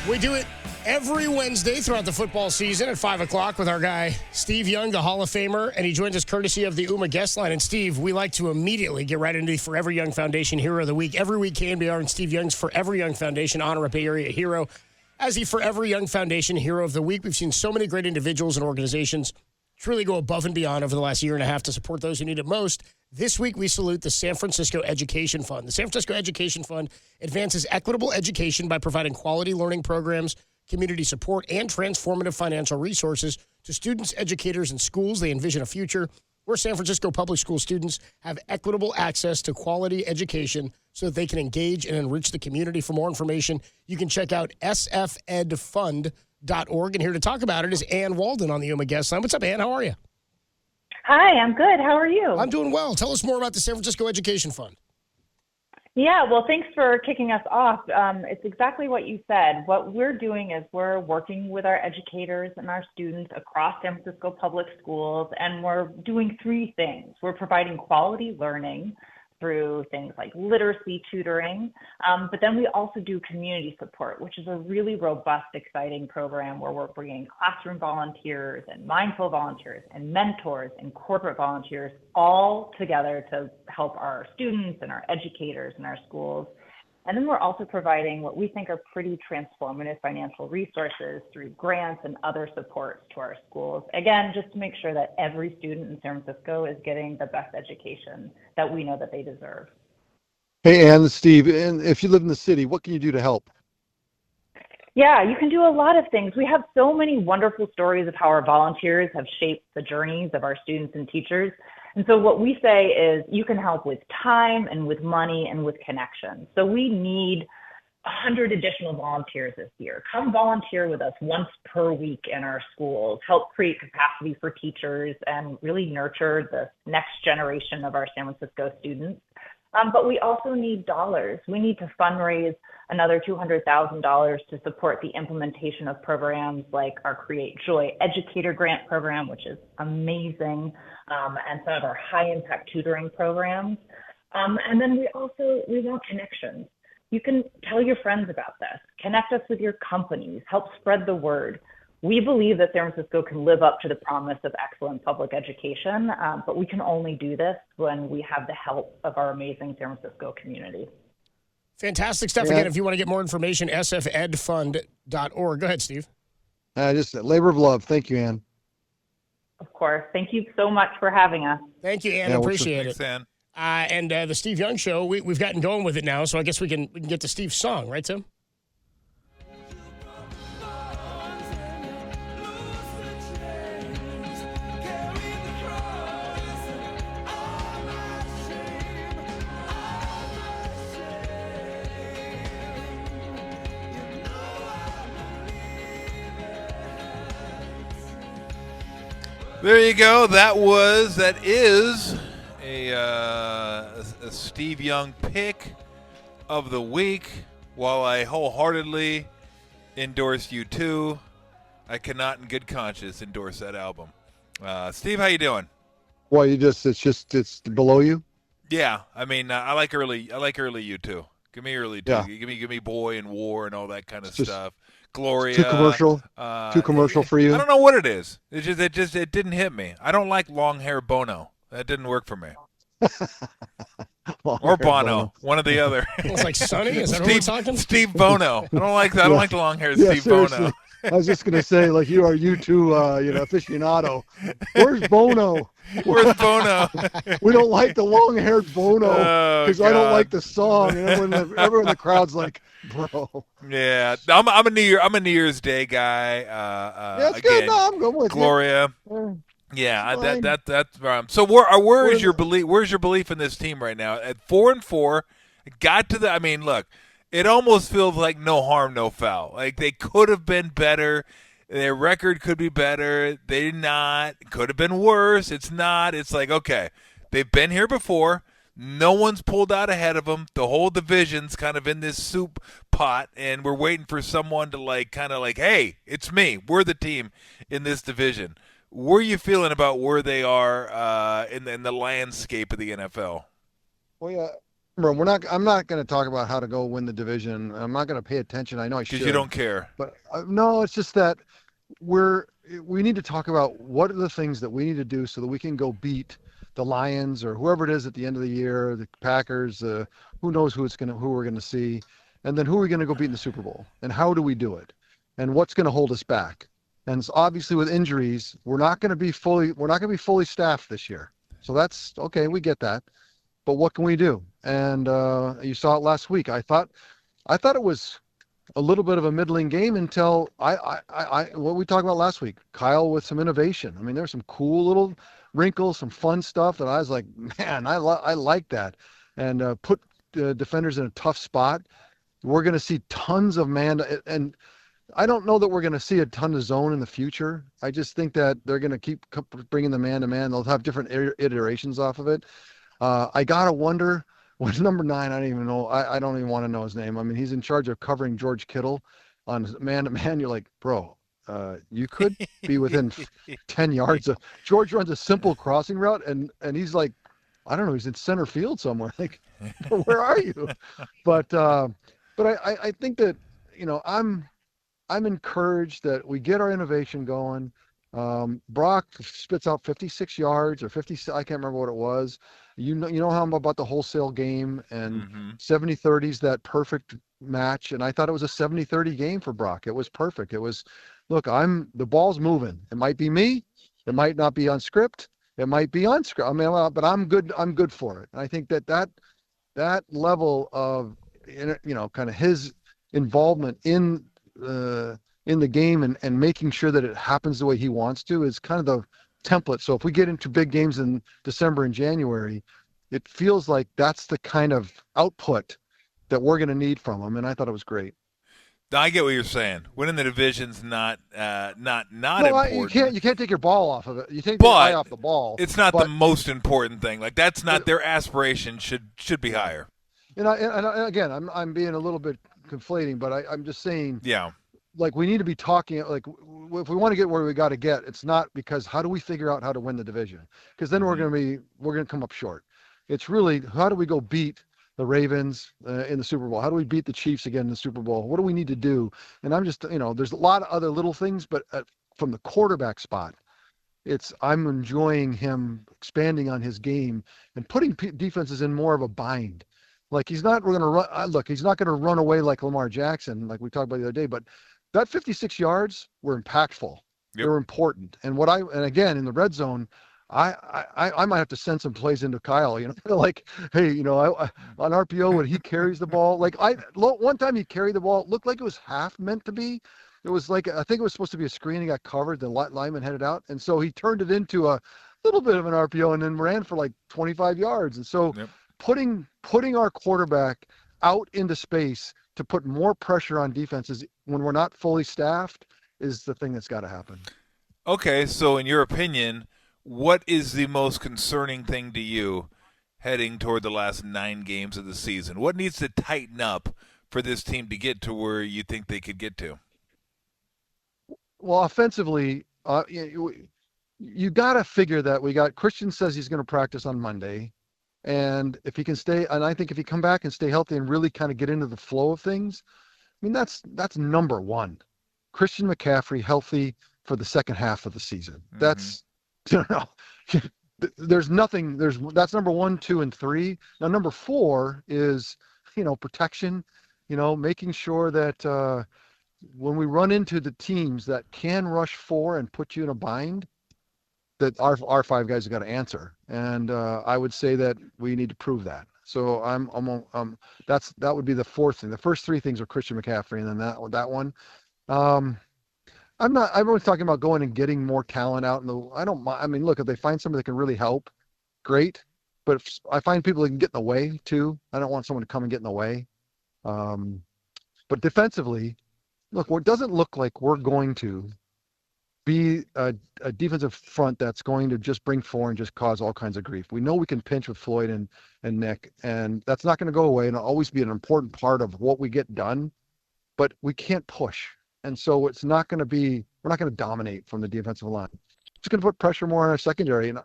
We do it every Wednesday throughout the football season at 5 o'clock with our guy, Steve Young, the Hall of Famer, and he joins us courtesy of the UMA guest line. And, Steve, we like to immediately get right into the Forever Young Foundation Hero of the Week. Every week, KNBR and Steve Young's Forever Young Foundation honor a Bay Area hero as the Forever Young Foundation Hero of the Week. We've seen so many great individuals and organizations truly go above and beyond over the last year and a half to support those who need it most. This week, we salute the San Francisco Education Fund. The San Francisco Education Fund advances equitable education by providing quality learning programs, community support, and transformative financial resources to students, educators, and schools. They envision a future where San Francisco public school students have equitable access to quality education so that they can engage and enrich the community. For more information, you can check out sfedfund.org. And here to talk about it is Ann Walden on the UMA guest line. What's up, Ann? How are you? Hi, I'm good. How are you? I'm doing well. Tell us more about the San Francisco Education Fund. Yeah, well, thanks for kicking us off. It's exactly what you said. What we're doing is we're working with our educators and our students across San Francisco public schools, and we're doing three things. We're providing quality learning through things like literacy tutoring, but then we also do community support, which is a really robust, exciting program where we're bringing classroom volunteers and mindful volunteers and mentors and corporate volunteers all together to help our students and our educators in our schools. And then we're also providing what we think are pretty transformative financial resources through grants and other supports to our schools. Again, just to make sure that every student in San Francisco is getting the best education that we know that they deserve. Hey, Ann, Steve, and if you live in the city, what can you do to help? Yeah, you can do a lot of things. We have so many wonderful stories of how our volunteers have shaped the journeys of our students and teachers. And so what we say is you can help with time and with money and with connections. So we need 100 additional volunteers this year. Come volunteer with us once per week in our schools, help create capacity for teachers and really nurture the next generation of our San Francisco students. But we also need dollars. We need to fundraise another $200,000 to support the implementation of programs like our Create Joy Educator Grant program, which is amazing, and some of our high-impact tutoring programs. And then we want connections. You can tell your friends about this. Connect us with your companies. Help spread the word. We believe that San Francisco can live up to the promise of excellent public education, but we can only do this when we have the help of our amazing San Francisco community. Fantastic stuff. Again, if you want to get more information, sfedfund.org. Go ahead, Steve. Just a labor of love. Thank you, Ann. Of course. Thank you so much for having us. Thank you, Ann. Appreciate it. Thanks, Ann. And the Steve Young Show, we've gotten going with it now, so I guess we can get to Steve's song, right, Tim? There you go. That is a Steve Young pick of the week. While I wholeheartedly endorse U2, I cannot in good conscience endorse that album. Steve, how you doing? Well, it's below you? Yeah, I mean, I like early U2. Give me early, yeah. Give me Boy and War and all that kind of stuff. Gloria. Too commercial for you? I don't know what it is. It didn't hit me. I don't like long hair Bono. That didn't work for me. Or Bono, one or the other. It's like Sonny. Is that what we're talking? Steve Bono. I don't like that. I don't like the long hair Steve seriously. Bono. I was just gonna say, like, you are U2, aficionado. Where's Bono? Where's Bono? We don't like the long-haired Bono because I don't like the song. And everyone in the crowd's like, bro. Yeah, I'm a New Year's Day guy. That's good. No, I'm going with Gloria. Yeah, that's so. Where's your belief? Where's your belief in this team right now? At 4-4, got to the. I mean, look. It almost feels like no harm, no foul. Like they could have been better. Their record could be better. They did not. It could have been worse. It's not. It's like, okay, they've been here before. No one's pulled out ahead of them. The whole division's kind of in this soup pot, and we're waiting for someone to hey, it's me. We're the team in this division. Where are you feeling about where they are in the landscape of the NFL? Well, yeah. I'm not going to talk about how to go win the division. I'm not going to pay attention. I know I should. Because you don't care. But no, it's just that we need to talk about what are the things that we need to do so that we can go beat the Lions or whoever it is at the end of the year, the Packers, who knows who we're going to see, and then who are we going to go beat in the Super Bowl, and how do we do it, and what's going to hold us back. And it's obviously with injuries, we're not going to be fully staffed this year. So that's okay. We get that. But what can we do? And you saw it last week. I thought it was a little bit of a middling game until what we talked about last week. Kyle with some innovation. I mean, there's some cool little wrinkles, some fun stuff that I was like, man, I like that. And put defenders in a tough spot. We're going to see tons of man. And I don't know that we're going to see a ton of zone in the future. I just think that they're going to keep bringing the man-to-man. They'll have different iterations off of it. I got to wonder, what's number 9? I don't even know. I don't even want to know his name. I mean, he's in charge of covering George Kittle on man-to-man. You're like, bro, you could be within 10 yards. George runs a simple crossing route, and he's like, I don't know, he's in center field somewhere. Like, where are you? But I think that, I'm encouraged that we get our innovation going. Brock spits out 56 yards or 50. I can't remember what it was. You know how I'm about the wholesale game, and 70-30 is that perfect match. And I thought it was a 70-30 game for Brock. It was perfect. It was, look, the ball's moving. It might be me. It might not be on script. It might be on script. I mean, but I'm good. I'm good for it. And I think that level of, kind of his involvement in the game and making sure that it happens the way he wants to is kind of the template. So if we get into big games in December and January, it feels like that's the kind of output that we're going to need from him. And I thought it was great. I get what you're saying. Winning the division's not important. You can't take your ball off of it. You take the eye off the ball. It's not the most important thing. Like, that's not their aspiration. Should be higher. And again, I'm being a little bit conflating, but I'm just saying. Yeah. Like, we need to be talking, like, if we want to get where we got to get, it's not because how do we figure out how to win the division? Because then we're going to come up short. It's really, how do we go beat the Ravens in the Super Bowl? How do we beat the Chiefs again in the Super Bowl? What do we need to do? And I'm just, there's a lot of other little things, but from the quarterback spot, I'm enjoying him expanding on his game and putting defenses in more of a bind. Like, he's not going to run. Look, he's not going to run away like Lamar Jackson, like we talked about the other day, but that 56 yards were impactful. Yep. They were important. And again, in the red zone, I might have to send some plays into Kyle, like, hey, on RPO when he carries the ball, like one time he carried the ball, it looked like it was half meant to be. It was like, I think it was supposed to be a screen. He got covered. The lineman headed out. And so he turned it into a little bit of an RPO and then ran for like 25 yards. And so putting our quarterback out into space to put more pressure on defenses when we're not fully staffed is the thing that's got to happen. Okay, so in your opinion, what is the most concerning thing to you heading toward the last 9 games of the season? What needs to tighten up for this team to get to where you think they could get to? Well, offensively, you got to figure that Christian says he's going to practice on Monday. And if he can stay, and I think if he come back and stay healthy and really kind of get into the flow of things, I mean, that's number one. Christian McCaffrey healthy for the second half of the season. That's, there's nothing, that's number 1, 2, and 3. Now, number 4 is, protection, making sure that when we run into the teams that can rush 4 and put you in a bind, that our 5 guys have got to answer. And I would say that we need to prove that. So that would be the 4th thing. The first 3 things are Christian McCaffrey, and then that one. Everyone's talking about going and getting more talent out. I don't mind. I mean, look, if they find somebody that can really help, great. But if I find people that can get in the way too. I don't want someone to come and get in the way. But defensively, look, it doesn't look like we're going to be a defensive front that's going to just bring 4 and just cause all kinds of grief. We know we can pinch with Floyd and Nick, and that's not going to go away, and it'll always be an important part of what we get done, but we can't push. And so we're not going to dominate from the defensive line. It's going to put pressure more on our secondary. And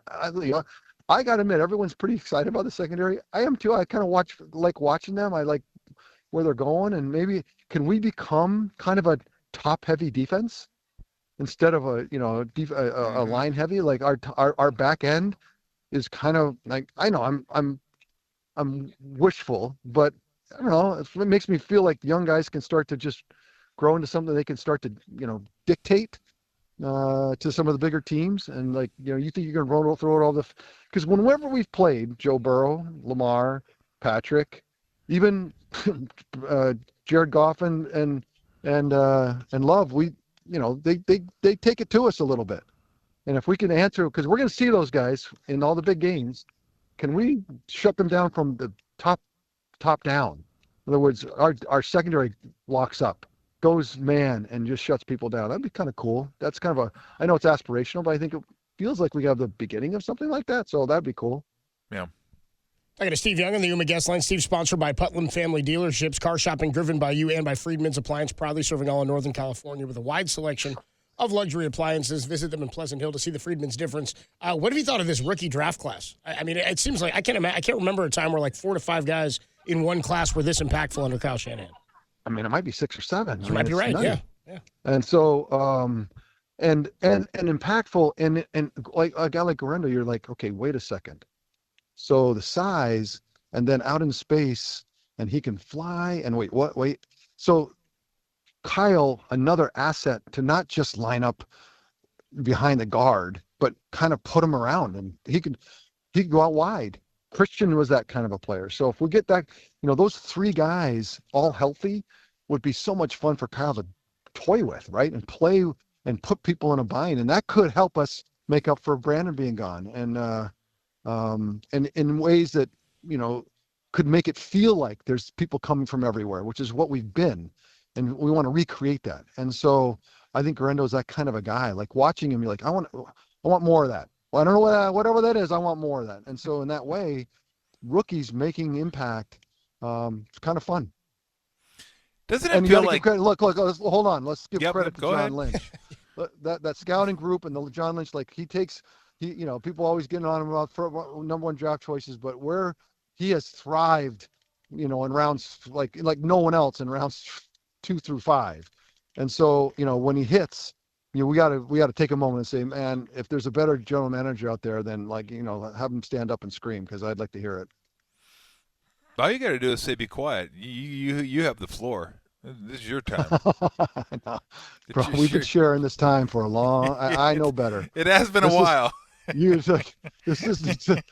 I got to admit, everyone's pretty excited about the secondary. I am too. I kind of like watching them. I like where they're going, and maybe can we become kind of a top-heavy defense instead of a line-heavy? Like our back end is kind of like, I know I'm wishful, but I don't know. It makes me feel like young guys can start to just grow into something they can start to dictate to some of the bigger teams. And like, you think you can throw it all because whenever we've played Joe Burrow, Lamar, Patrick, even Jared Goff and Love, they take it to us a little bit. And if we can answer, because we're going to see those guys in all the big games, can we shut them down from the top down? In other words, our secondary locks up, goes man, and just shuts people down. That'd be kind of cool. That's kind of I know it's aspirational, but I think it feels like we have the beginning of something like that. So that'd be cool. Yeah. I got a Steve Young on the Yuma guest line. Steve, sponsored by Putnam Family Dealerships. Car shopping driven by you and by Friedman's Appliance, proudly serving all of Northern California with a wide selection of luxury appliances. Visit them in Pleasant Hill to see the Friedman's difference. What have you thought of this rookie draft class? I mean, it seems like I can't remember a time where like 4 to 5 guys in one class were this impactful under Kyle Shanahan. I mean, it might be 6 or 7. You might be right. Yeah. And so, and impactful, and like a guy like Garendo, you're like, okay, wait a second. So the size, and then out in space, and he can fly. And wait. So Kyle, another asset to not just line up behind the guard, but kind of put him around, and he could go out wide. Christian was that kind of a player. So if we get that, those 3 guys all healthy would be so much fun for Kyle to toy with, right? And play and put people in a bind. And that could help us make up for Brandon being gone. And in ways that, could make it feel like there's people coming from everywhere, which is what we've been. And we want to recreate that. And so I think Garendo is that kind of a guy. Like watching him, you're like, I want more of that. Well, I don't know whatever that is. I want more of that. And so in that way, rookies making impact, it's kind of fun. Doesn't it feel like? Look, hold on. Let's give credit to John ahead. Lynch. that scouting group and the John Lynch, like people always getting on him about number 1 draft choices, but where he has thrived, in rounds like no one else in rounds 2 through 5. And so, when he hits, we got to take a moment and say, man, if there's a better general manager out there, then have him stand up and scream, because I'd like to hear it. All you got to do is say, be quiet. You have the floor. This is your time. No. Bro, we've been sharing this time for a long. I know better. It has been a while. This is the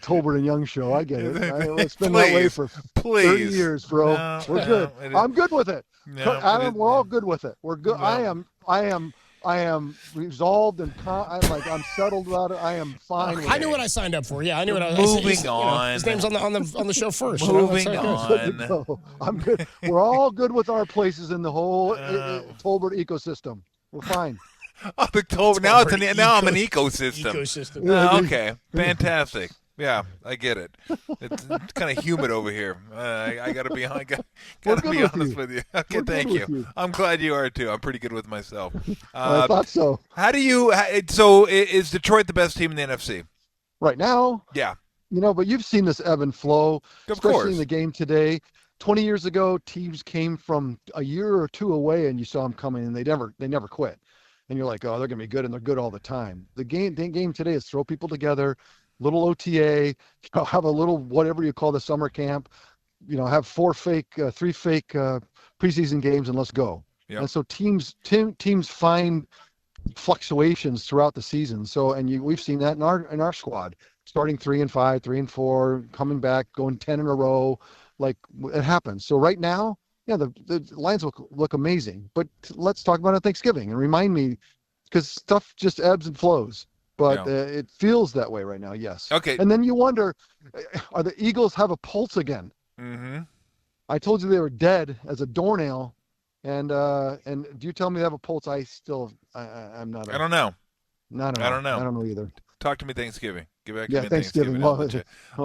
Tolbert and Young show. I get it. It's been that way for 30 years, bro. We're good. I'm good with it. Adam, we're all good with it. We're good. No. I am resolved and I'm settled about it. I am fine. I knew what I signed up for. Yeah, I knew what I was. Moving on. His name's on the show first. Moving on. So I'm good. We're all good with our places in the whole Tolbert ecosystem. We're fine. Oh, the Tolbert. Now I'm an ecosystem. Oh, okay, fantastic. Yeah, I get it. It's kind of humid over here. I got to be honest with you. Okay, thank you. I'm glad you are too. I'm pretty good with myself. I thought so. So is Detroit the best team in the NFC? Right now? Yeah. But you've seen this ebb and flow, especially in the game today. 20 years ago, teams came from a year or 2 away, and you saw them coming, and they never quit. And you're like, oh, they're going to be good, and they're good all the time. The game today is throw people together, little OTA, have a little whatever you call the summer camp, have 3 fake preseason games, and let's go. Yep. And so teams find fluctuations throughout the season. So we've seen that in our squad, starting 3-5, 3-4, coming back, going 10 in a row, like it happens. So right now, yeah, the Lions look amazing. But let's talk about it on Thanksgiving and remind me, because stuff just ebbs and flows. But it feels that way right now, yes. Okay. And then you wonder, are the Eagles have a pulse again? Mm-hmm. I told you they were dead as a doornail, and do you tell me they have a pulse? I'm not. I don't know. I don't know either. Talk to me Thanksgiving. Get back to me Thanksgiving. I'll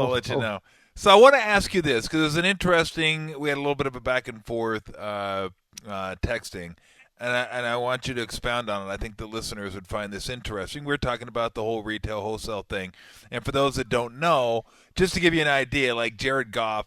let you know. So I want to ask you this, because it was we had a little bit of a back and forth texting. and I want you to expound on it. I think the listeners would find this interesting. We're talking about the whole retail wholesale thing. And for those that don't know, just to give you an idea, like Jared Goff,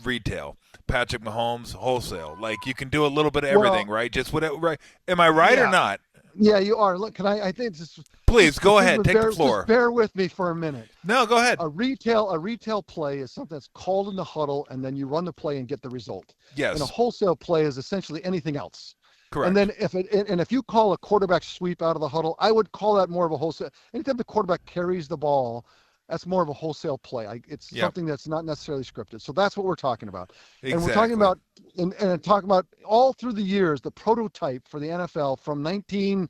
retail. Patrick Mahomes, wholesale. Like you can do a little bit of everything, right? Just whatever. Right? Am I right or not? Yeah, you are. Look, I think this. Please go ahead. Take the floor. Just bear with me for a minute. No, go ahead. A retail play is something that's called in the huddle, and then you run the play and get the result. Yes. And a wholesale play is essentially anything else. Correct. And then if you call a quarterback sweep out of the huddle, I would call that more of a wholesale. Anytime the quarterback carries the ball, that's more of a wholesale play. It's something that's not necessarily scripted. So that's what we're talking about. Exactly. And we're talking about and talking about all through the years, the prototype for the NFL from from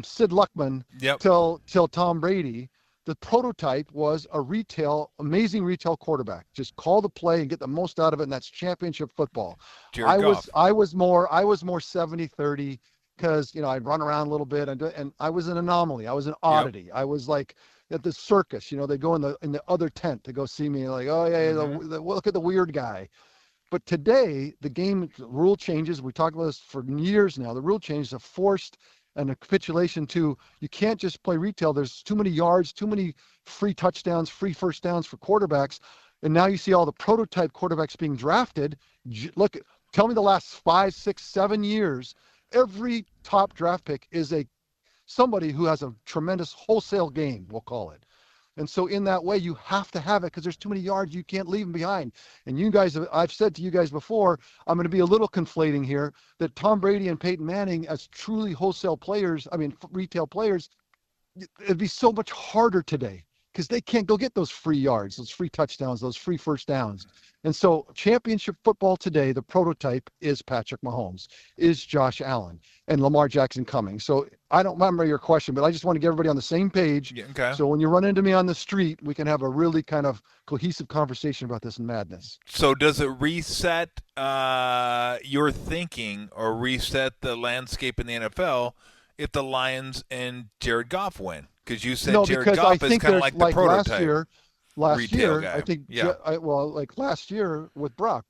Sid Luckman till Tom Brady. The prototype was amazing retail quarterback. Just call the play and get the most out of it, and that's championship football. I was more 70-30 because I'd run around a little bit and I was an anomaly. I was an oddity. I was like at the circus. They go in the other tent to go see me, like, oh yeah, look at the weird guy. But today the rule changes. We talked about this for years now. The rule changes have forced and a capitulation to you can't just play retail. There's too many yards, too many free touchdowns, free first downs for quarterbacks. And now you see all the prototype quarterbacks being drafted. Tell me the last 5, 6, 7 years, every top draft pick is somebody who has a tremendous wholesale game, we'll call it. And so in that way, you have to have it because there's too many yards. You can't leave them behind. And you guys, I've said to you guys before, I'm going to be a little conflating here, that Tom Brady and Peyton Manning as truly retail players, it'd be so much harder today because they can't go get those free yards, those free touchdowns, those free first downs. And so championship football today, the prototype is Patrick Mahomes, is Josh Allen, and Lamar Jackson coming. So I don't remember your question, but I just want to get everybody on the same page. Yeah, okay. So when you run into me on the street, we can have a really kind of cohesive conversation about this madness. So does it reset your thinking or reset the landscape in the NFL if the Lions and Jared Goff win? Because you said Jared Goff is kind of like the prototype. Last year, guy. I think, like last year with Brock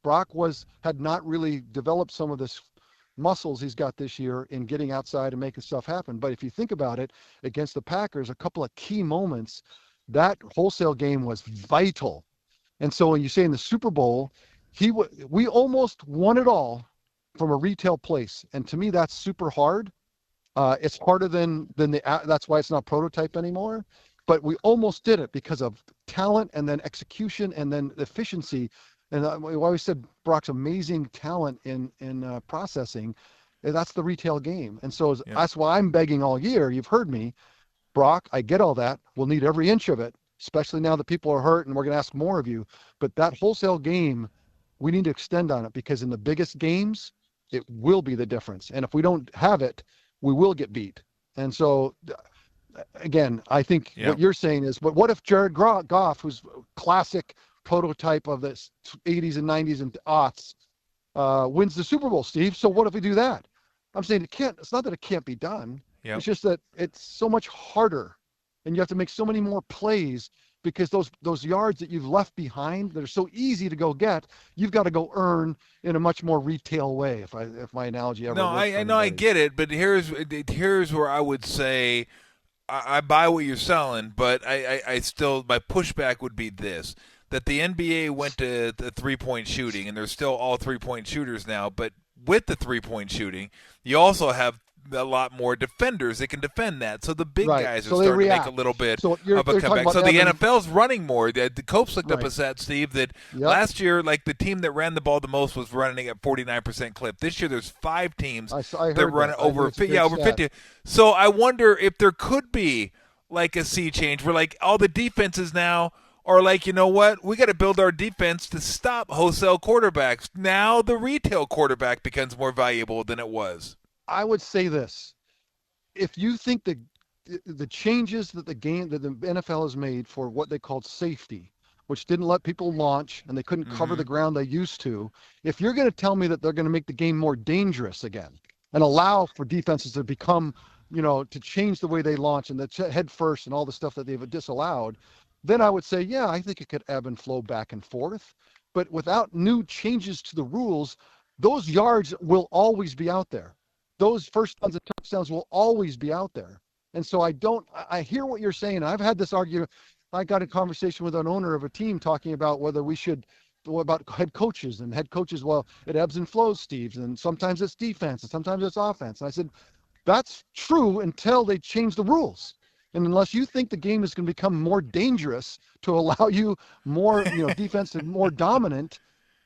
had not really developed some of this muscles he's got this year in getting outside and making stuff happen. But if you think about it, against the Packers, a couple of key moments, that wholesale game was vital. And so when you say in the Super Bowl, we almost won it all from a retail place. And to me, that's super hard. It's harder than that's why it's not prototype anymore. But we almost did it because of talent and then execution and then efficiency. And we always said Brock's amazing talent in processing. That's the retail game. And so that's why I'm begging all year. You've heard me, Brock, I get all that. We'll need every inch of it, especially now that people are hurt and we're going to ask more of you. But that wholesale game, we need to extend on it because in the biggest games, it will be the difference. And if we don't have it, we will get beat. And so again, I think what you're saying is, but what if Jared Goff, who's classic prototype of the 80s and 90s and aughts, wins the Super Bowl, Steve? So what if we do that? I'm saying it's not that it can't be done. Yep. It's just that it's so much harder and you have to make so many more plays because those yards that you've left behind that are so easy to go get, you've got to go earn in a much more retail way. If my analogy ever works. I know I get it, but here's where I would say, I buy what you're selling, but I still, my pushback would be this, that the NBA went to the three-point shooting, and they're still all three-point shooters now, but with the three-point shooting, you also have a lot more defenders that can defend that. So the big guys are starting to make a little bit of a comeback. So the NFL's running more. The Copes looked up a stat, Steve, that last year, like the team that ran the ball the most was running at 49% clip. This year there's 5 teams that run it over 50. So I wonder if there could be like a sea change where like all the defenses now are like, you know what, we got to build our defense to stop wholesale quarterbacks. Now the retail quarterback becomes more valuable than it was. I would say this: if you think the changes that the NFL has made for what they called safety, which didn't let people launch and they couldn't cover the ground they used to, if you're going to tell me that they're going to make the game more dangerous again and allow for defenses to become, to change the way they launch and the head first and all the stuff that they've disallowed, then I would say, I think it could ebb and flow back and forth. But without new changes to the rules, those yards will always be out there. Those first downs and touchdowns will always be out there. And so I hear what you're saying. I've had this argument. I got a conversation with an owner of a team talking about whether we should, about head coaches, and head coaches, well, it ebbs and flows, Steve, and sometimes it's defense and sometimes it's offense. And I said, that's true until they change the rules. And unless you think the game is going to become more dangerous to allow you more, defense and more dominant,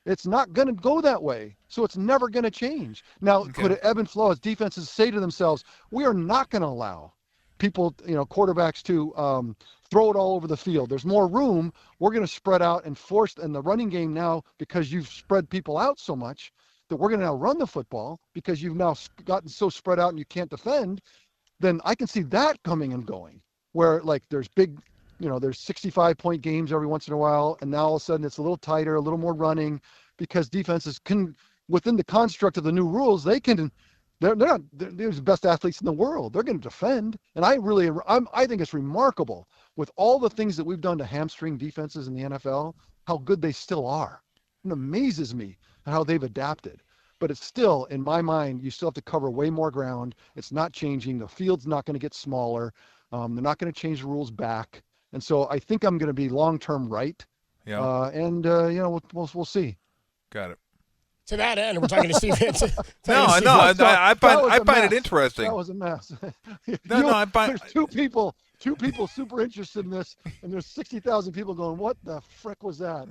it's not going to go that way. So it's never going to change. Now, could it ebb and flow as defenses say to themselves, we are not going to allow people, quarterbacks to throw it all over the field. There's more room. We're going to spread out and force in the running game now, because you've spread people out so much that we're going to now run the football because you've now gotten so spread out and you can't defend. Then I can see that coming and going, where like there's big, there's 65-point games every once in a while, and now all of a sudden it's a little tighter, a little more running, because defenses can, within the construct of the new rules, they're the best athletes in the world. They're going to defend, and I think it's remarkable with all the things that we've done to hamstring defenses in the NFL, how good they still are. It amazes me how they've adapted. But it's still, in my mind, you still have to cover way more ground. It's not changing. The field's not going to get smaller. They're not going to change the rules back. And so I think I'm going to be long-term right. Yeah. We'll see. Got it. To that end, we're talking to Steve. I find it interesting. That was a mess. There's two people super interested in this, and there's 60,000 people going, what the frick was that?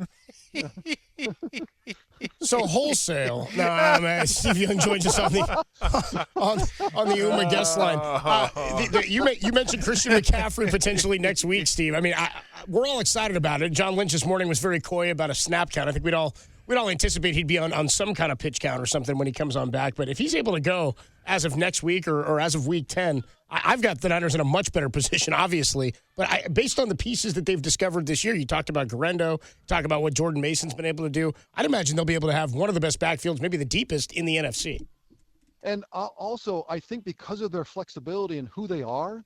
So wholesale. No, man, Steve Young joins us on the Uma guest line. You mentioned Christian McCaffrey potentially next week, Steve. I mean, we're all excited about it. John Lynch this morning was very coy about a snap count. I think we'd all anticipate he'd be on some kind of pitch count or something when he comes on back. But if he's able to go as of next week or as of week 10, I've got the Niners in a much better position, obviously. But based on the pieces that they've discovered this year, you talked about Garendo, talk about what Jordan Mason's been able to do. I'd imagine they'll be able to have one of the best backfields, maybe the deepest in the NFC. And also, I think because of their flexibility and who they are,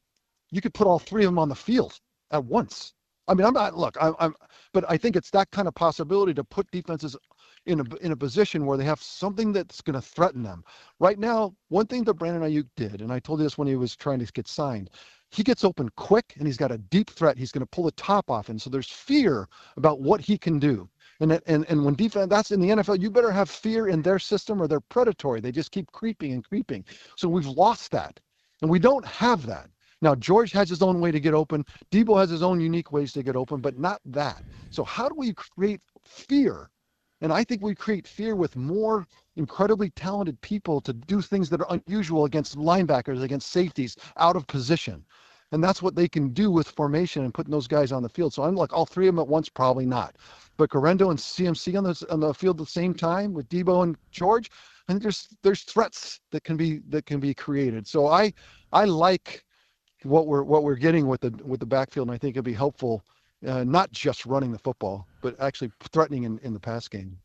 you could put all three of them on the field at once. I mean, but I think it's that kind of possibility to put defenses in a position where they have something that's going to threaten them. Right now, one thing that Brandon Ayuk did, and I told you this when he was trying to get signed, he gets open quick and he's got a deep threat. He's going to pull the top off, and so there's fear about what he can do. And when defense, that's in the NFL, you better have fear in their system or they're predatory. They just keep creeping and creeping. So we've lost that, and we don't have that. Now, George has his own way to get open. Debo has his own unique ways to get open, but not that. So how do we create fear? And I think we create fear with more incredibly talented people to do things that are unusual against linebackers, against safeties, out of position. And that's what they can do with formation and putting those guys on the field. So I'm like, all three of them at once, probably not. But Garendo and CMC on the field at the same time with Debo and George, I think there's threats that can be created. So I like what we're getting with the backfield, and I think it'll be helpful, not just running the football, but actually threatening in the pass game.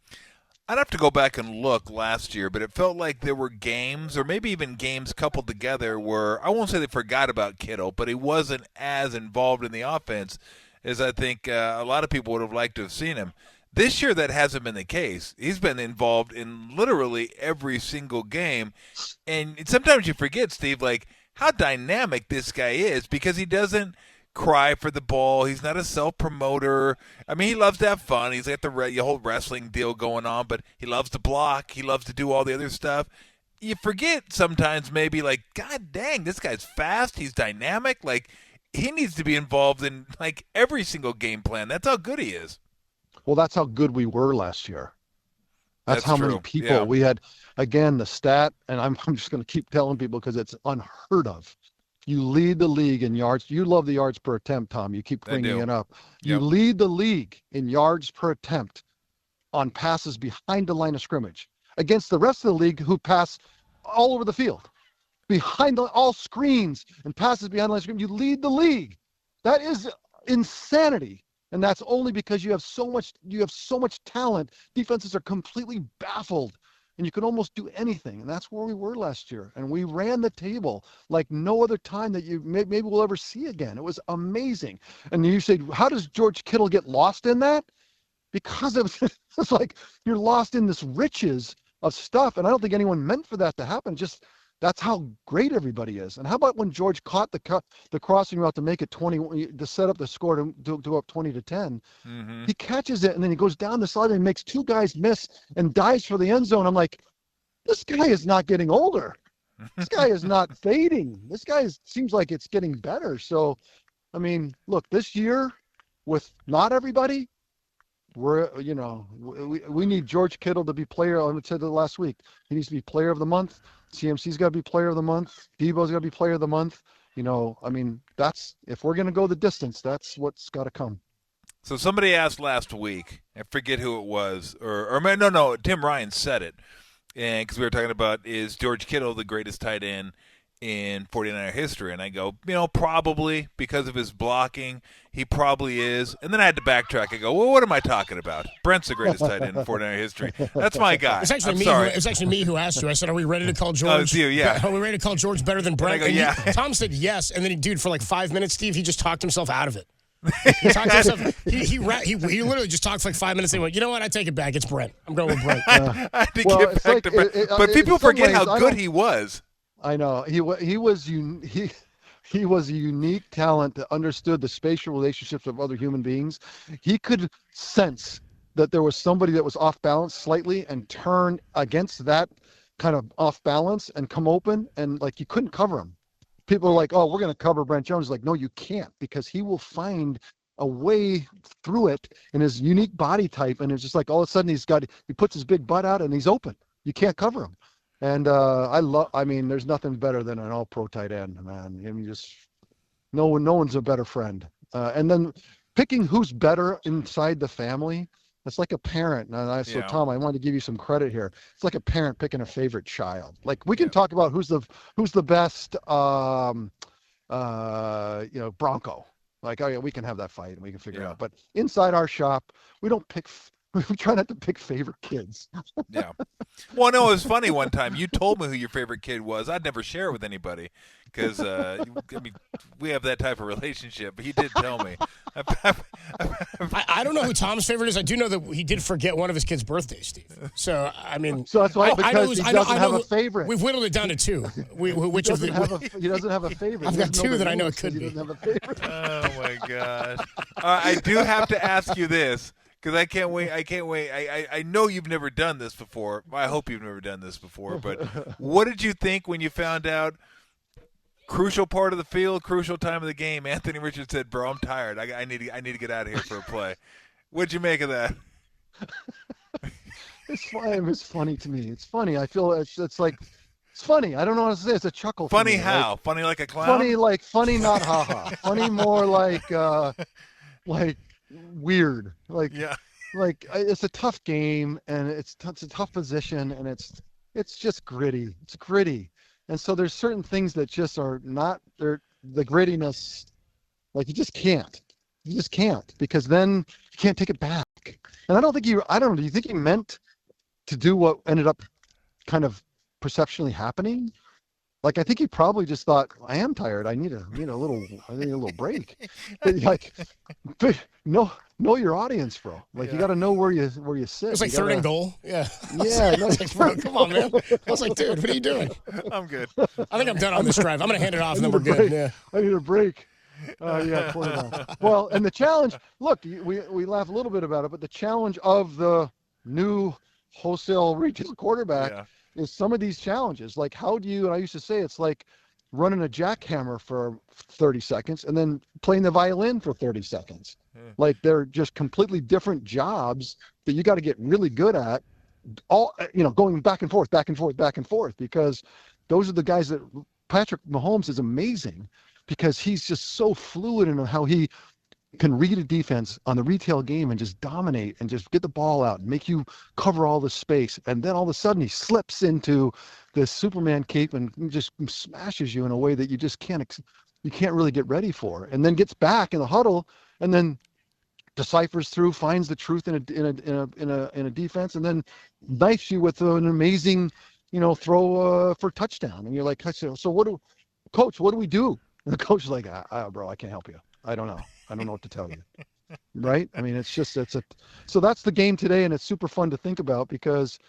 I'd have to go back and look last year, but it felt like there were games, or maybe even games coupled together, where I won't say they forgot about Kittle, but he wasn't as involved in the offense as I think a lot of people would have liked to have seen him. This year, that hasn't been the case. He's been involved in literally every single game, and sometimes you forget, Steve, like how dynamic this guy is, because he doesn't cry for the ball. He's not a self-promoter. I mean, he loves to have fun. He's got the whole wrestling deal going on, but he loves to block. He loves to do all the other stuff. You forget sometimes maybe, like, God dang, this guy's fast. He's dynamic. Like, he needs to be involved in, like, every single game plan. That's how good he is. Well, that's how good we were last year. That's how true. Many people we had. Again, the stat, and I'm just going to keep telling people because it's unheard of. You lead the league in yards. You love the yards per attempt, Tom. You keep bringing it up. You lead the league in yards per attempt on passes behind the line of scrimmage against the rest of the league who pass all over the field, behind all screens and passes behind the line of scrimmage. You lead the league. That is insanity. And that's only because you have so much talent. Defenses are completely baffled, and you can almost do anything. And that's where we were last year. And we ran the table like no other time that maybe we'll ever see again. It was amazing. And you say, how does George Kittle get lost in that? Because it's like you're lost in this riches of stuff. And I don't think anyone meant for that to happen. Just that's how great everybody is. And how about when George caught the crossing route to make it 20, to set up the score to go up 20-10. Mm-hmm. He catches it and then he goes down the sideline and makes two guys miss and dives for the end zone. I'm like, this guy is not getting older. This guy is not fading. This guy seems like it's getting better. So, I mean, look, this year with not everybody, we need George Kittle to be player. I said it last week. He needs to be player of the month. CMC's got to be player of the month. Debo's got to be player of the month. I mean, if we're going to go the distance, that's what's got to come. So somebody asked last week, I forget who it was, or no, Tim Ryan said it, and because we were talking about, is George Kittle the greatest tight end in 49er history? And I go, probably because of his blocking, he probably is. And then I had to backtrack. I go, well, what am I talking about? Brent's the greatest tight end in 49er history. That's my guy. It's actually me who asked you. I said, are we ready to call George? Oh, it's you, yeah. Are we ready to call George better than Brent? And I go, yeah. Tom said yes, and then dude, for like 5 minutes, Steve, he just talked himself out of it. He talked to himself. He literally just talked for like 5 minutes and went, you know what? I take it back. It's Brent. I'm going with Brent. I had to get back to Brent. But people forget how good he was. I know he was a unique talent that understood the spatial relationships of other human beings. He could sense that there was somebody that was off balance slightly and turn against that kind of off balance and come open, and like you couldn't cover him. People are like, oh, we're going to cover Brent Jones. Like, no, you can't, because he will find a way through it in his unique body type. And it's just like all of a sudden he puts his big butt out and he's open. You can't cover him. And there's nothing better than an all-pro tight end, man. I mean, no one's a better friend. And then picking who's better inside the family, that's like a parent. So Tom, I wanted to give you some credit here. It's like a parent picking a favorite child. Like we can talk about who's the best, Bronco. Like, oh yeah, we can have that fight and we can figure it out. But inside our shop, we don't pick. We try not to pick favorite kids. Yeah. Well, no, it was funny one time. You told me who your favorite kid was. I'd never share it with anybody because, we have that type of relationship. But he did tell me. I don't know who Tom's favorite is. I do know that he did forget one of his kids' birthdays, Steve. So, I mean. So that's why, because he doesn't have a favorite. We've whittled it down to two. He doesn't have a favorite. I've got two that I know it could be. He doesn't have a favorite. Oh, my gosh. I do have to ask you this. Because I can't wait. I know you've never done this before. I hope you've never done this before. But what did you think when you found out, crucial part of the field, crucial time of the game, Anthony Richards said, bro, I'm tired. I need to get out of here for a play. What'd you make of that? It's funny to me. It's funny. I feel it's like, it's funny. I don't know what to say. It's a chuckle. Funny how? Like, funny like a clown? Funny not ha-ha. Funny more like weird, like it's a tough game and it's a tough position and it's just gritty. It's gritty, and so there's certain things that just are not the grittiness. Like you just can't because then you can't take it back. And I don't know. Do you think he meant to do what ended up kind of perceptually happening? Like I think he probably just thought, I am tired. I need a little break. Like, know your audience, bro. Like you got to know where you sit. It's like third and goal. Yeah. Yeah. Bro, come on, man. I was like, dude, what are you doing? I'm good. I think I'm done on this drive. I'm gonna hand it off, and then we're good. Yeah. I need a break. Well, and the challenge. Look, we laugh a little bit about it, but the challenge of the new wholesale retail quarterback. Yeah. Is some of these challenges. Like and I used to say it's like running a jackhammer for 30 seconds and then playing the violin for 30 seconds. Like they're just completely different jobs that you got to get really good at, all, going back and forth, because those are the guys that Patrick Mahomes is amazing because he's just so fluid in how he can read a defense on the retail game and just dominate and just get the ball out and make you cover all the space. And then all of a sudden he slips into this Superman cape and just smashes you in a way that you just can't really get ready for. And then gets back in the huddle and then deciphers through, finds the truth in a defense, and then knifes you with an amazing, throw for touchdown. And you're like, so Coach, what do we do? And the coach is like, bro, I can't help you. I don't know what to tell you. Right? I mean, so that's the game today, and it's super fun to think about because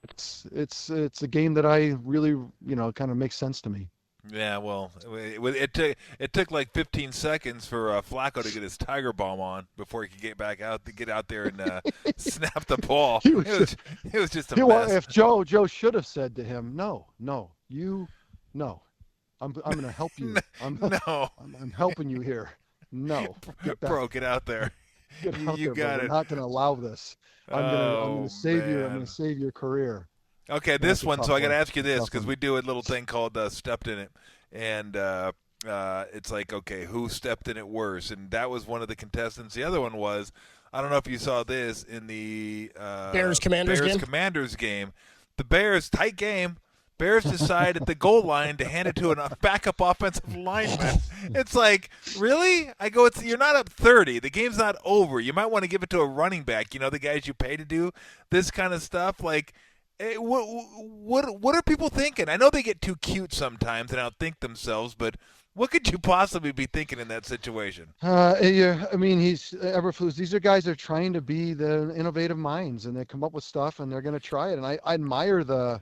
It's a game that I really, kind of makes sense to me. Yeah, well, it took like 15 seconds for Flacco to get his Tiger Bomb on before he could get out there and snap the ball. He was It was just a mess. If Joe should have said to him, no, no, I'm going to help you. No, I'm helping you here. No, bro, get out there. Get out You there, got bro. it. We're not going to allow this. I'm going to save you. I'm going to save your career. Okay, this one. So I got to ask you this because we do a little thing called Stepped in It, and it's like, okay, who stepped in it worse? And that was one of the contestants. The other one was, I don't know if you saw this in the Bears-Commanders game. The Bears, tight game. Bears decide at the goal line to hand it to a backup offensive lineman. It's like, really? I go, you're not up 30. The game's not over. You might want to give it to a running back. The guys you pay to do this kind of stuff. Like, what are people thinking? I know they get too cute sometimes and outthink themselves, but what could you possibly be thinking in that situation? Yeah, I mean, he's Eberflus. These are guys that are trying to be the innovative minds, and they come up with stuff, and they're going to try it. And I admire the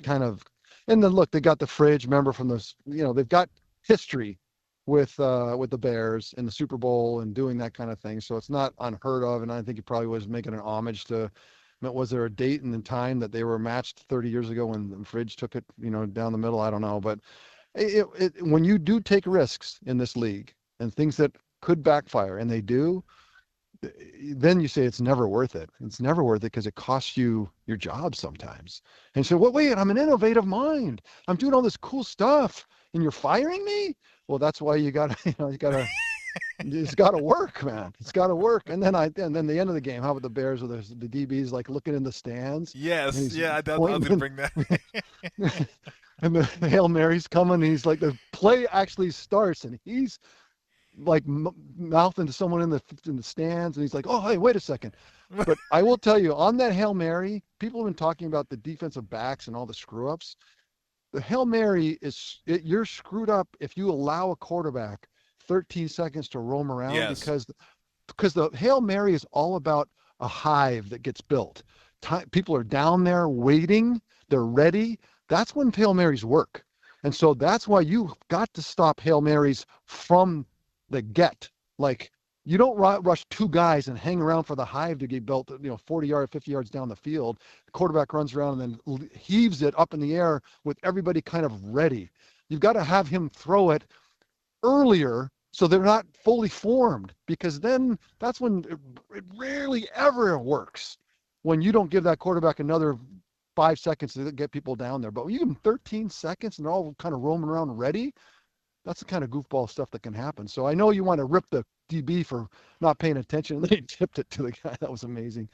kind of, and then look, they got the fridge. Remember from this, they've got history with the Bears in the Super Bowl and doing that kind of thing. So it's not unheard of. And I think he probably was making an homage to. Was there a date and time that they were matched 30 years ago when the fridge took it, down the middle? I don't know. But when you do take risks in this league and things that could backfire, and they do, then you say it's never worth it. It's never worth it because it costs you your job sometimes. And so, wait, I'm an innovative mind. I'm doing all this cool stuff, and you're firing me? Well, that's why you gotta, it's got to work, man. It's got to work. And then the end of the game, how about the Bears with the DBs like looking in the stands? Yes, yeah, I was going to bring that. And the Hail Mary's coming, and he's like, the play actually starts, and he's like mouthing to someone in the stands, and he's like, oh, hey, wait a second. But I will tell you, on that Hail Mary, people have been talking about the defensive backs and all the screw-ups. The Hail Mary you're screwed up if you allow a quarterback 13 seconds to roam around. Yes. because the Hail Mary is all about a hive that gets built. People are down there waiting. They're ready. That's when Hail Marys work. And so that's why you got to stop Hail Marys from the get. Like, you don't rush two guys and hang around for the hive to get built, 40 yards, 50 yards down the field. The quarterback runs around and then heaves it up in the air with everybody kind of ready. You've got to have him throw it earlier so they're not fully formed, because then that's when it rarely ever works, when you don't give that quarterback another 5 seconds to get people down there. But when you give them 13 seconds and they're all kind of roaming around ready, that's the kind of goofball stuff that can happen. So I know you want to rip the DB for not paying attention, and they tipped it to the guy. That was amazing.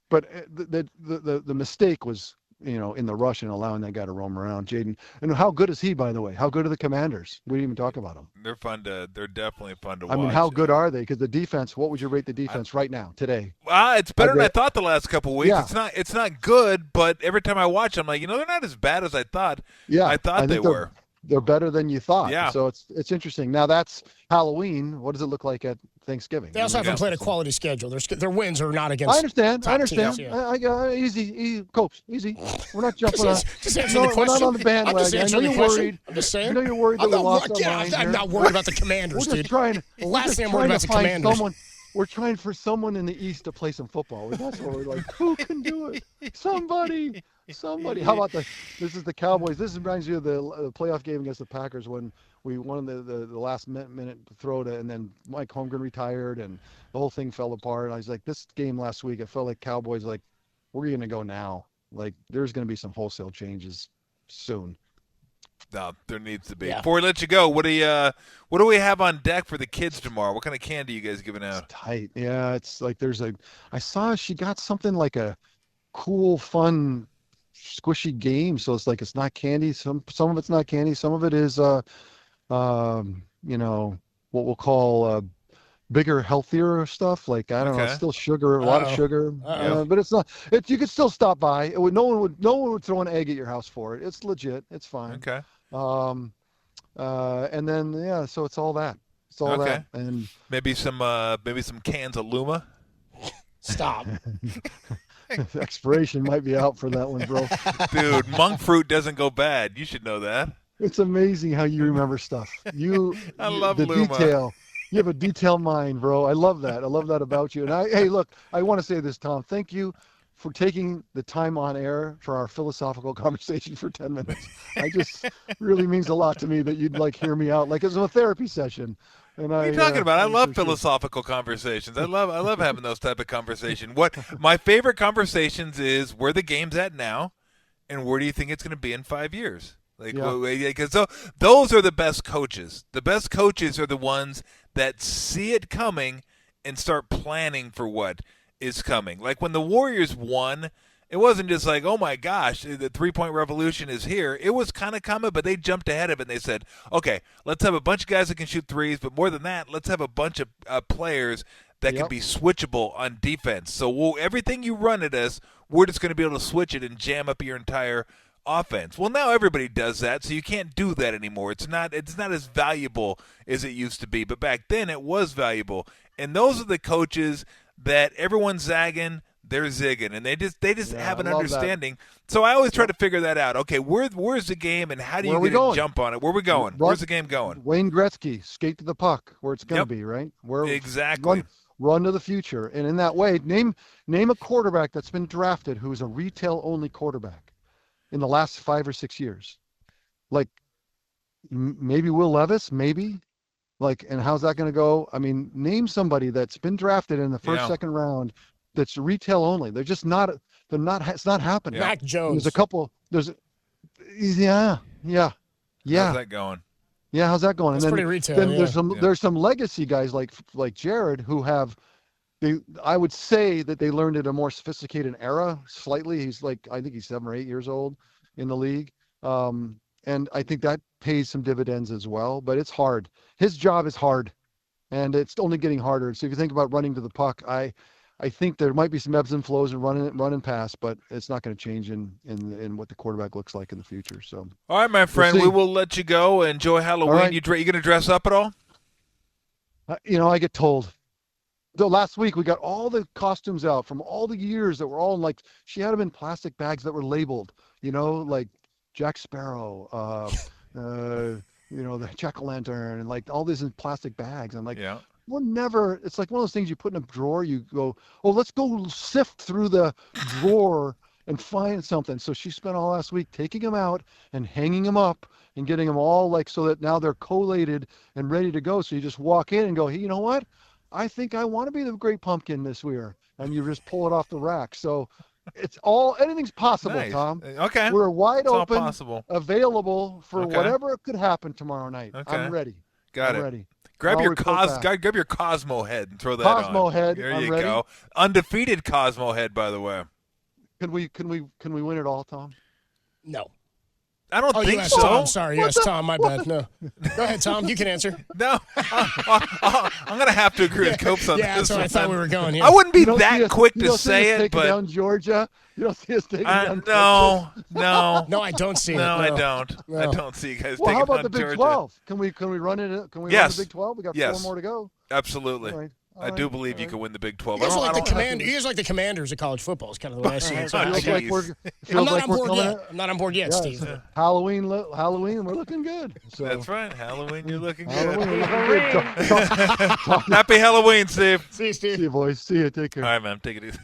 But the mistake was, in the rush and allowing that guy to roam around. Jaden, and how good is he, by the way? How good are the Commanders? We didn't even talk about them. They're definitely fun to watch. I mean, how good are they? Because the defense, what would you rate the defense right now, today? It's better than I thought the last couple of weeks. Yeah. It's not good, but every time I watch, I'm like, they're not as bad as I thought. Yeah, I thought they were. They're better than you thought. Yeah. So it's interesting. Now that's Halloween. What does it look like at Thanksgiving? They also haven't played a quality schedule. Their wins are not against. I understand. Teams, yeah. Easy, Copes. Easy. We're not jumping on. Just answer the question. We're not on the bandwagon. I know you're worried. I'm just saying. I know you're worried that we lost our mind. I'm not worried about the Commanders, dude. The last thing I'm worried about is the Commanders. We're trying for someone in the East to play some football. That's what we're like. Who can do it? Somebody. How about this is the Cowboys. This reminds you of the playoff game against the Packers when we won the last minute throw to, and then Mike Holmgren retired and the whole thing fell apart. And I was like, this game last week, it felt like Cowboys, like, we're going to go now. Like, there's going to be some wholesale changes soon. No, there needs to be. Yeah. Before we let you go, what do we have on deck for the kids tomorrow? What kind of candy are you guys giving out? It's tight. Yeah, it's like I saw she got something like a cool, fun, squishy game. So it's like, it's not candy. Some of it's not candy. Some of it is what we'll call bigger, healthier stuff. Like, I don't know, it's still sugar, a lot of sugar. But it's not. You could still stop by. No one would throw an egg at your house for it. It's legit. It's fine. Okay. And then so it's all that. It's all that. And maybe some cans of Luma. Stop. Expiration might be out for that one, bro. Dude, monk fruit doesn't go bad. You should know that. It's amazing how you remember stuff. I love the Luma. detail. You have a detailed mind, bro. I love that. I love that about you. And hey, look, I want to say this, Tom. Thank you for taking the time on air for our philosophical conversation for 10 minutes. I just really means a lot to me that you'd hear me out like it's a therapy session. And what are you talking about? I love philosophical conversations. I love having those type of conversations. What my favorite conversations is where the game's at now, and where do you think it's going to be in 5 years? Because those are the best coaches. The best coaches are the ones that see it coming and start planning for what is coming. Like when the Warriors won, it wasn't just like, oh my gosh, the three-point revolution is here. It was kind of coming, but they jumped ahead of it and they said, okay, let's have a bunch of guys that can shoot threes, but more than that, let's have a bunch of players that can be switchable on defense. So everything you run at us, we're just going to be able to switch it and jam up your entire offense. Well, now everybody does that, so you can't do that anymore. It's not as valuable as it used to be, but back then it was valuable. And those are the coaches that everyone's zagging, they're zigging, and they just have an understanding. That. So I always try to figure that out. Okay, where's the game, and how do you get a jump on it? Where are we going? Where's the game going? Wayne Gretzky, skate to the puck, where it's going to be, right? Exactly. Run to the future, and in that way, name a quarterback that's been drafted who is a retail-only quarterback in the last 5 or 6 years. Like maybe Will Levis, maybe. And how's that going to go? I mean, name somebody that's been drafted in the first, second round that's retail only. They're just not. They're not. It's not happening. Mac Jones. There's a couple. Yeah. How's that going? Yeah, how's that going? That's and then, pretty retail. Then there's some legacy guys like Jared who have. I would say that they learned at a more sophisticated era. Slightly, he's I think he's 7 or 8 years old in the league. And I think that pays some dividends as well, but it's hard. His job is hard, and it's only getting harder. So if you think about running to the puck, I think there might be some ebbs and flows and run and pass, but it's not going to change in what the quarterback looks like in the future. So, all right, my friend, we will let you go. Enjoy Halloween. Right. You going to dress up at all? I get told. Though last week we got all the costumes out from all the years that were all in she had them in plastic bags that were labeled, like Jack Sparrow, the Jack-o'-lantern, and all this in plastic bags. I'm we're never. It's like one of those things you put in a drawer. You go, oh, let's go sift through the drawer and find something. So she spent all last week taking them out and hanging them up and getting them all so that now they're collated and ready to go. So you just walk in and go, hey, you know what? I think I want to be the Great Pumpkin this year, and you just pull it off the rack. So anything's possible, nice. Tom. Okay. We're wide open, available for whatever could happen tomorrow night. Okay. I'm ready. Got it. Ready. Grab your Cosmo head and throw that on. Cosmo head. There I'm you ready. go. Undefeated Cosmo head, by the way. Can we win it all, Tom? No. I don't think you asked so. Tom. Sorry, you asked Tom. My bad. No. Go ahead, Tom. You can answer. No. I'm going to have to agree with Copes on this. Yeah, that's where I thought we were going. Yeah. I wouldn't be that quick to say it, but down Georgia. You don't see us taking down No, No, I don't see it. No, I don't. No. I don't see you guys taking down Georgia. How about the Big 12? Can we run it? Can we run the Big 12? We got 4 more to go. Absolutely. I do believe you can win the Big 12. You guys like the Commanders of college football is kind of the way I see it. I'm not on board yet, Steve. Halloween, we're looking good. So. That's right. Halloween, you're looking good. Halloween. Happy Halloween, Steve. See you, Steve. See you, boys. See you. Take care. All right, man. Take it easy.